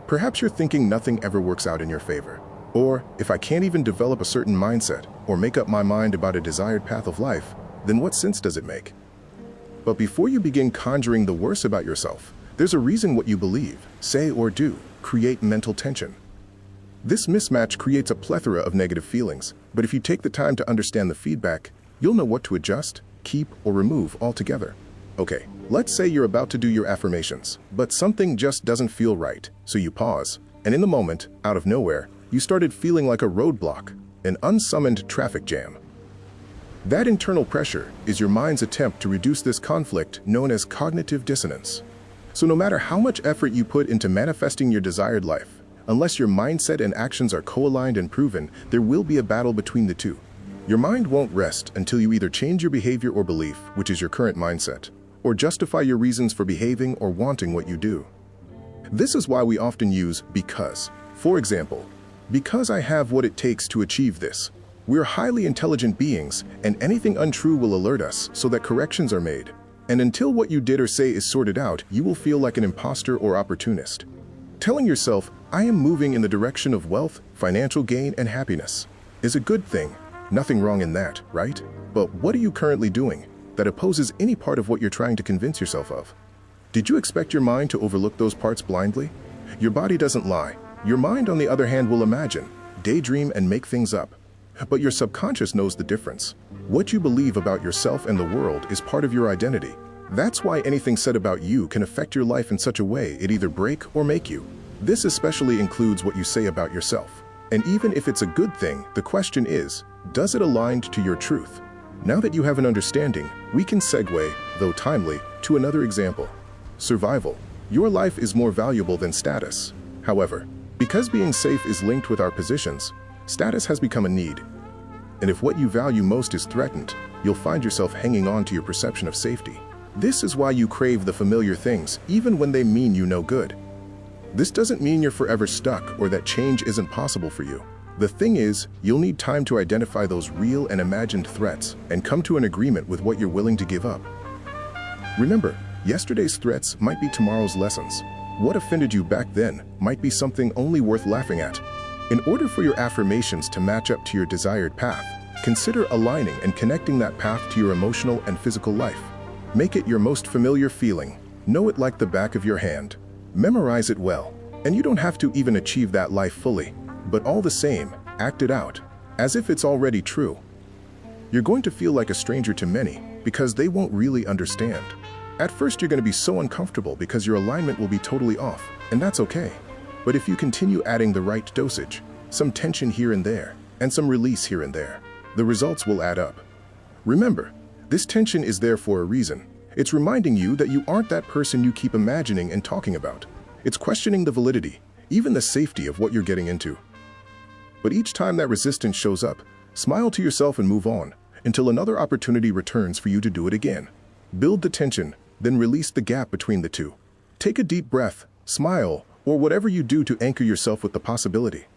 Perhaps you're thinking nothing ever works out in your favor. Or, if I can't even develop a certain mindset or make up my mind about a desired path of life, then what sense does it make? But before you begin conjuring the worst about yourself, there's a reason what you believe, say, or do create mental tension. This mismatch creates a plethora of negative feelings, but if you take the time to understand the feedback, you'll know what to adjust, keep, or remove altogether. Okay, let's say you're about to do your affirmations, but something just doesn't feel right, so you pause, and in the moment, out of nowhere, you started feeling like a roadblock, an unsummoned traffic jam. That internal pressure is your mind's attempt to reduce this conflict known as cognitive dissonance. So no matter how much effort you put into manifesting your desired life, unless your mindset and actions are co-aligned and proven, there will be a battle between the two. Your mind won't rest until you either change your behavior or belief, which is your current mindset, or justify your reasons for behaving or wanting what you do. This is why we often use because. For example, because I have what it takes to achieve this. We're highly intelligent beings, and anything untrue will alert us so that corrections are made. And until what you did or say is sorted out, you will feel like an imposter or opportunist. Telling yourself, I am moving in the direction of wealth, financial gain, and happiness, is a good thing. Nothing wrong in that, right? But what are you currently doing that opposes any part of what you're trying to convince yourself of? Did you expect your mind to overlook those parts blindly? Your body doesn't lie. Your mind, on the other hand, will imagine, daydream, and make things up. But your subconscious knows the difference. What you believe about yourself and the world is part of your identity. That's why anything said about you can affect your life in such a way it either break or make you. This especially includes what you say about yourself. And even if it's a good thing, the question is, does it align to your truth? Now that you have an understanding, we can segue, though timely, to another example. Survival. Your life is more valuable than status. However, because being safe is linked with our positions, status has become a need. And if what you value most is threatened, you'll find yourself hanging on to your perception of safety. This is why you crave the familiar things, even when they mean you no good. This doesn't mean you're forever stuck or that change isn't possible for you. The thing is, you'll need time to identify those real and imagined threats and come to an agreement with what you're willing to give up. Remember, yesterday's threats might be tomorrow's lessons. What offended you back then might be something only worth laughing at. In order for your affirmations to match up to your desired path, consider aligning and connecting that path to your emotional and physical life. Make it your most familiar feeling. Know it like the back of your hand. Memorize it well, and you don't have to even achieve that life fully, but all the same, act it out, as if it's already true. You're going to feel like a stranger to many because they won't really understand. At first, you're going to be so uncomfortable because your alignment will be totally off, and that's okay. But if you continue adding the right dosage, some tension here and there, and some release here and there, the results will add up. Remember, this tension is there for a reason. It's reminding you that you aren't that person you keep imagining and talking about. It's questioning the validity, even the safety of what you're getting into. But each time that resistance shows up, smile to yourself and move on until another opportunity returns for you to do it again. Build the tension, then release the gap between the two. Take a deep breath, smile, or whatever you do to anchor yourself with the possibility.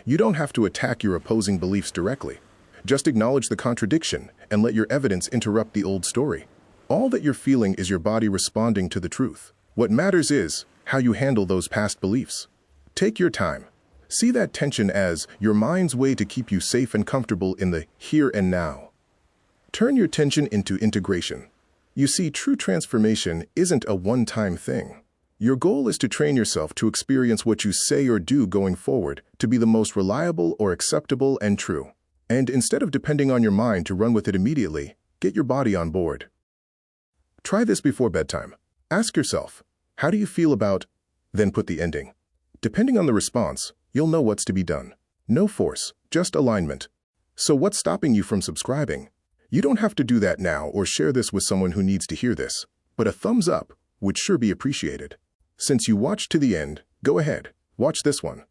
You don't have to attack your opposing beliefs directly. Just acknowledge the contradiction and let your evidence interrupt the old story. All that you're feeling is your body responding to the truth. What matters is how you handle those past beliefs. Take your time. See that tension as your mind's way to keep you safe and comfortable in the here and now. Turn your tension into integration. You see, true transformation isn't a one-time thing. Your goal is to train yourself to experience what you say or do going forward to be the most reliable or acceptable and true. And instead of depending on your mind to run with it immediately, get your body on board. Try this before bedtime. Ask yourself, how do you feel about, then put the ending. Depending on the response, you'll know what's to be done. No force, just alignment. So what's stopping you from subscribing? You don't have to do that now or share this with someone who needs to hear this, but a thumbs up would sure be appreciated. Since you watched to the end, go ahead, watch this one.